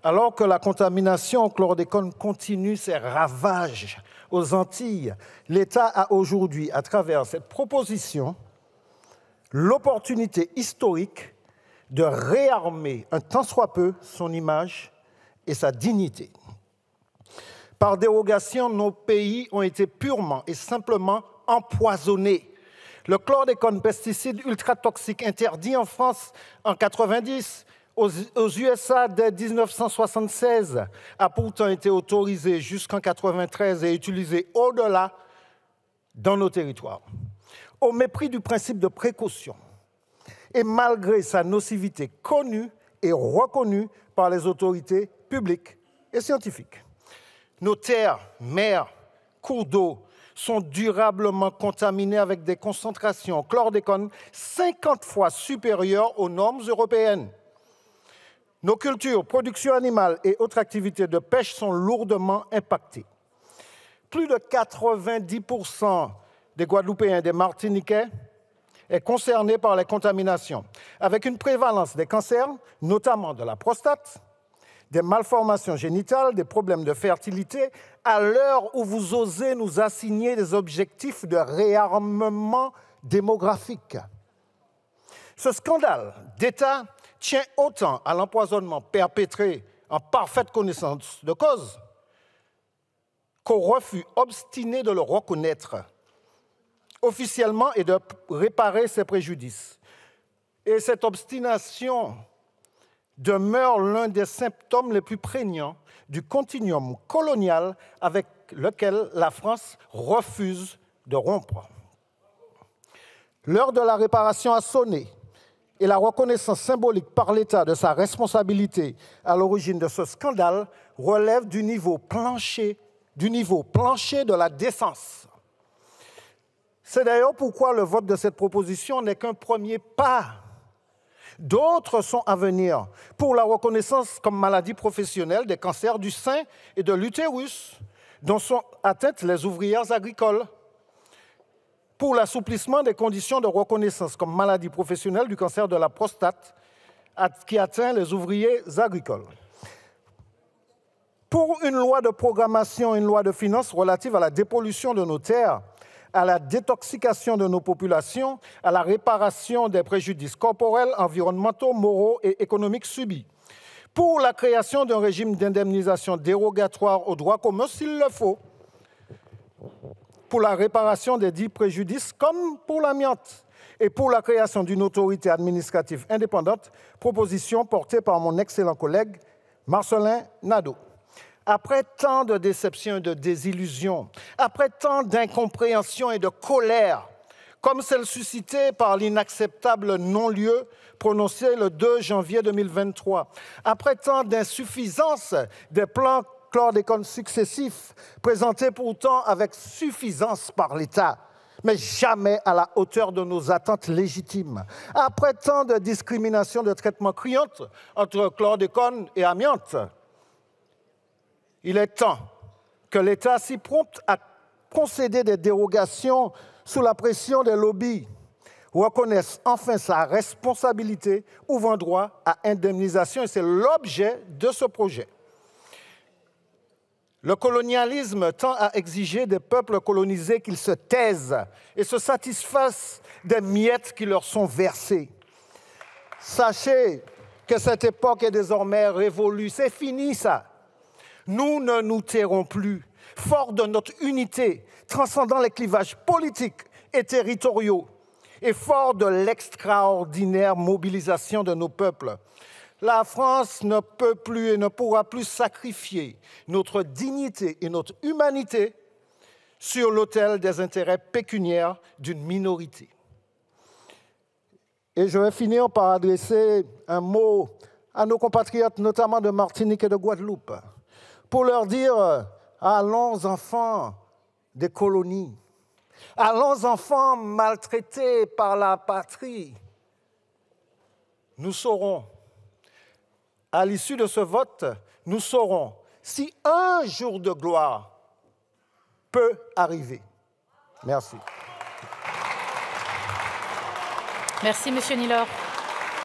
Alors que la contamination au chlordécone continue ses ravages aux Antilles, l'État a aujourd'hui, à travers cette proposition, l'opportunité historique de réarmer un tant soit peu son image et sa dignité. Par dérogation, nos pays ont été purement et simplement empoisonnés. Le chlordécone, pesticide ultra toxique interdit en France en 1990, aux USA dès 1976, a pourtant été autorisé jusqu'en 1993 et utilisé au-delà dans nos territoires. Au mépris du principe de précaution et malgré sa nocivité connue et reconnue par les autorités publiques et scientifiques. Nos terres, mers, cours d'eau sont durablement contaminés avec des concentrations en chlordécone 50 fois supérieures aux normes européennes. Nos cultures, production animale et autres activités de pêche sont lourdement impactées. Plus de 90% des Guadeloupéens et des Martiniquais est concerné par les contaminations, avec une prévalence des cancers, notamment de la prostate, des malformations génitales, des problèmes de fertilité, à l'heure où vous osez nous assigner des objectifs de réarmement démographique. Ce scandale d'État tient autant à l'empoisonnement perpétré en parfaite connaissance de cause qu'au refus obstiné de le reconnaître officiellement et de réparer ses préjudices. Et cette obstination demeure l'un des symptômes les plus prégnants du continuum colonial avec lequel la France refuse de rompre. L'heure de la réparation a sonné et la reconnaissance symbolique par l'État de sa responsabilité à l'origine de ce scandale relève du niveau plancher de la décence. C'est d'ailleurs pourquoi le vote de cette proposition n'est qu'un premier pas. D'autres sont à venir pour la reconnaissance comme maladie professionnelle des cancers du sein et de l'utérus dont sont atteintes les ouvrières agricoles, pour l'assouplissement des conditions de reconnaissance comme maladie professionnelle du cancer de la prostate qui atteint les ouvriers agricoles. Pour une loi de programmation et une loi de finances relative à la dépollution de nos terres, à la détoxication de nos populations, à la réparation des préjudices corporels, environnementaux, moraux et économiques subis. Pour la création d'un régime d'indemnisation dérogatoire au droit commun s'il le faut, pour la réparation des dits préjudices comme pour l'amiante et pour la création d'une autorité administrative indépendante, proposition portée par mon excellent collègue Marcellin Nadeau. Après tant de déceptions et de désillusions, après tant d'incompréhension et de colère, comme celle suscitée par l'inacceptable non-lieu prononcé le 2 janvier 2023, après tant d'insuffisance des plans chlordécone successifs, présentés pourtant avec suffisance par l'État, mais jamais à la hauteur de nos attentes légitimes. Après tant de discriminations de traitement criantes entre chlordécone et amiante, il est temps que l'État s'y prompte à concéder des dérogations sous la pression des lobbies, reconnaisse enfin sa responsabilité, ouvrant droit à indemnisation, et c'est l'objet de ce projet. Le colonialisme tend à exiger des peuples colonisés qu'ils se taisent et se satisfassent des miettes qui leur sont versées. Sachez que cette époque est désormais révolue. C'est fini, ça. Nous ne nous tairons plus. Forts de notre unité, transcendant les clivages politiques et territoriaux, et forts de l'extraordinaire mobilisation de nos peuples, la France ne peut plus et ne pourra plus sacrifier notre dignité et notre humanité sur l'autel des intérêts pécuniaires d'une minorité. Et je vais finir par adresser un mot à nos compatriotes, notamment de Martinique et de Guadeloupe, pour leur dire « Allons, enfants des colonies, allons, enfants maltraités par la patrie. » Nous saurons, à l'issue de ce vote, nous saurons si un jour de gloire peut arriver. Merci. Merci, M. Nilor.